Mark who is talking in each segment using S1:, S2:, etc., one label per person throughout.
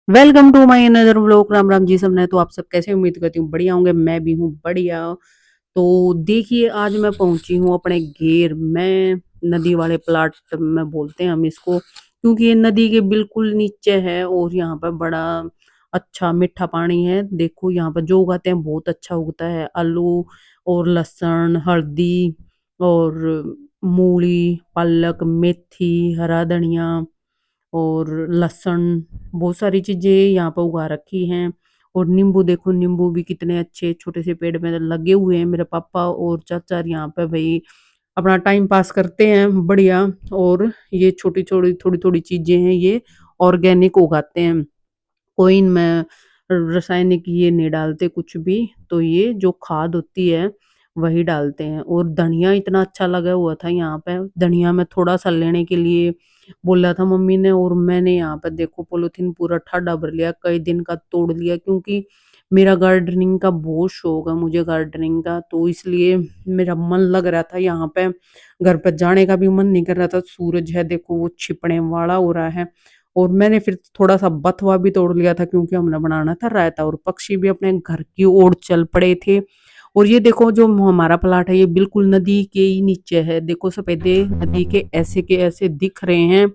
S1: Welcome to my another vlog. Ram Ram ji सबने। तो आप सब कैसे, उम्मीद करती हूँ बढ़िया होंगे। मैं भी हूँ बढ़िया। तो देखिए, आज मैं पहुंची हूँ अपने घेर में। नदी वाले प्लाट में बोलते हैं हम इसको, क्योंकि ये नदी के बिल्कुल नीचे है और यहाँ पर बड़ा अच्छा मीठा पानी है। देखो यहाँ पर जो उगाते हैं बहुत अच्छा उगता है। आलू और लहसुन, हल्दी और मूली, पालक, मेथी, हरा धनिया और लहसुन, बहुत सारी चीजें यहाँ पर उगा रखी हैं। और नींबू देखो, नींबू भी कितने अच्छे छोटे से पेड़ में लगे हुए हैं। मेरे पापा और चाचा यहाँ पे भाई अपना टाइम पास करते हैं बढ़िया। और ये छोटी छोटी थोड़ी थोड़ी चीजें हैं, ये ऑर्गेनिक उगाते हैं। कोई इनमें रासायनिक ये नहीं डालते कुछ भी। तो ये जो खाद होती है वही डालते हैं। और धनिया इतना अच्छा लगा हुआ था यहाँ पे। धनिया में थोड़ा सा लेने के लिए बोला था मम्मी ने, और मैंने यहाँ पे देखो पॉलिथीन पूरा ठाडा भर लिया, कई दिन का तोड़ लिया। क्योंकि मेरा गार्डनिंग का बहुत शौक है, मुझे गार्डनिंग का, तो इसलिए मेरा मन लग रहा था यहाँ पे। घर पर जाने का भी मन नहीं कर रहा था। सूरज है देखो वो छिपने वाला हो रहा है। और मैंने फिर थोड़ा सा बथुआ भी तोड़ लिया था, क्योंकि हमने बनाना था रायता। और पक्षी भी अपने घर की ओर चल पड़े थे। और ये देखो जो हमारा प्लाट है ये बिल्कुल नदी के ही नीचे है। देखो सफेदे नदी के ऐसे दिख रहे हैं।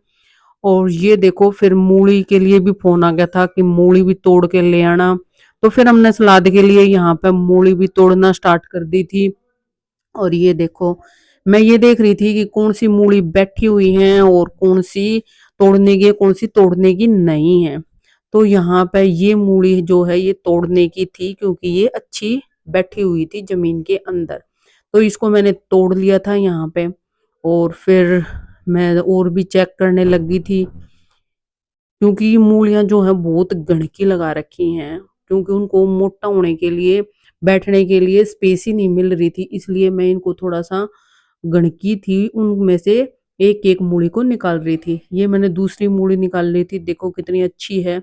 S1: और ये देखो फिर मूली के लिए भी फोन आ गया था कि मूली भी तोड़ के ले आना। तो फिर हमने सलाद के लिए यहाँ पे मूली भी तोड़ना स्टार्ट कर दी थी। और ये देखो, मैं ये देख रही थी कि कौन सी मूली बैठी हुई है और कौन सी तोड़ने की है, कौन सी तोड़ने की नहीं है। तो यहाँ पे ये मूली जो है ये तोड़ने की थी, क्योंकि ये अच्छी बैठी हुई थी जमीन के अंदर। तो इसको मैंने तोड़ लिया था यहाँ पे। और फिर मैं और भी चेक करने लगी थी, क्योंकि ये मूलियाँ जो हैं बहुत गणकी लगा रखी हैं। क्योंकि उनको मोटा होने के लिए, बैठने के लिए स्पेस ही नहीं मिल रही थी, इसलिए मैं इनको थोड़ा सा गणकी थी उनमें से एक एक मूली को निकाल रही थी। ये मैंने दूसरी मूली निकाल ली थी, देखो कितनी अच्छी है।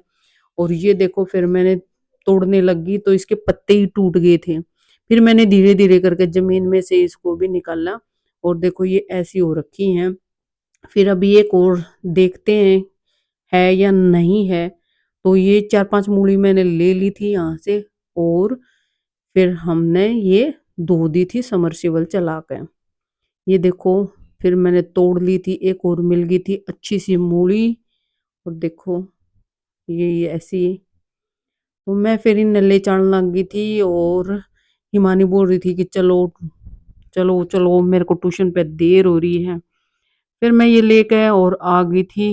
S1: और ये देखो फिर मैंने तोड़ने लगी तो इसके पत्ते ही टूट गए थे। फिर मैंने धीरे धीरे करके जमीन में से इसको भी निकाला। और देखो ये ऐसी हो रखी हैं। फिर अभी एक और देखते हैं है या नहीं है। तो ये 4-5 मूली मैंने ले ली थी यहाँ से। और फिर हमने ये धो दी थी समरसेबल चला के। ये देखो फिर मैंने तोड़ ली थी, एक और मिल गई थी अच्छी सी मूली। और देखो ये ऐसी। तो मैं फिर इन नल्ले चाड़ने लग गई थी। और हिमानी बोल रही थी कि चलो चलो चलो, मेरे को ट्यूशन पे देर हो रही है। फिर मैं ये लेके और आ गई थी।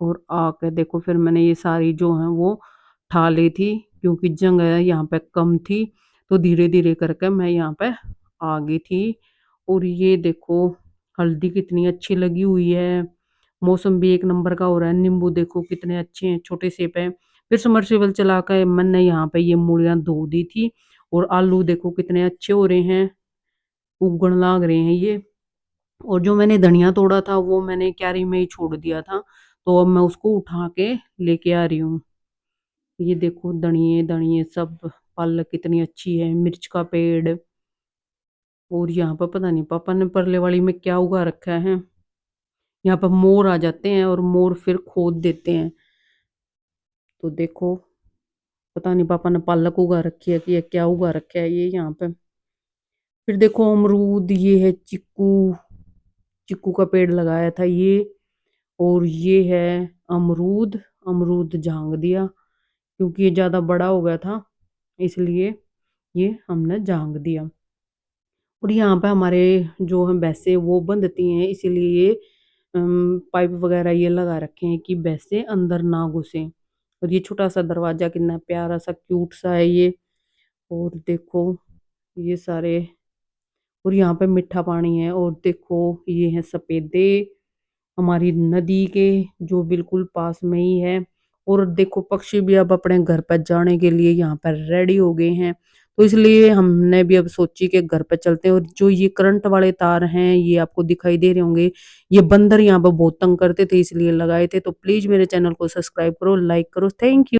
S1: और आके देखो फिर मैंने ये सारी जो है वो ठा ली थी, क्योंकि जगह यहाँ पे कम थी। तो धीरे धीरे करके मैं यहाँ पे आ गई थी। और ये देखो हल्दी कितनी अच्छी लगी हुई है। मौसम भी एक नंबर का हो रहा है। नींबू देखो कितने अच्छे हैं, छोटे से पे। फिर समरसेबल चला कर मैंने यहाँ पे ये मूलियाँ धो दी थी। और आलू देखो कितने अच्छे हो रहे हैं, उगन लाग रहे हैं ये। और जो मैंने धनिया तोड़ा था वो मैंने क्यारी में ही छोड़ दिया था। तो अब मैं उसको उठा के लेके आ रही हूँ। ये देखो धनिये धनिये सब, पालक कितनी अच्छी है, मिर्च का पेड़। और यहाँ पर पता नहीं पापा ने परले वाली में क्या उगा रखा है। यहाँ पर मोर आ जाते हैं और मोर फिर खोद देते हैं। तो देखो पता नहीं पापा ने पालक उगा रखी है कि या क्या उगा रखा है ये यहाँ पे। फिर देखो अमरूद, ये है चीकू, चीकू का पेड़ लगाया था ये। और ये है अमरूद, अमरूद झांग दिया, क्योंकि ये ज़्यादा बड़ा हो गया था, इसलिए ये हमने झांग दिया। और यहाँ पे हमारे जो हैं भैंसे वो बंधती हैं, इसीलिए ये पाइप वगैरह ये लगा रखे हैं कि भैंसे अंदर ना घुसें। और ये छोटा सा दरवाजा कितना प्यारा सा क्यूट सा है ये। और देखो ये सारे। और यहाँ पे मीठा पानी है। और देखो ये है सफेदे, हमारी नदी के जो बिल्कुल पास में ही है। और देखो पक्षी भी अब अपने घर पर जाने के लिए यहाँ पर रेडी हो गए हैं। तो इसलिए हमने भी अब सोची कि घर पर चलते हैं। और जो ये करंट वाले तार हैं ये आपको दिखाई दे रहे होंगे, ये बंदर यहाँ पर बहुत तंग करते थे इसलिए लगाए थे। तो प्लीज मेरे चैनल को सब्सक्राइब करो, लाइक करो। Thank you.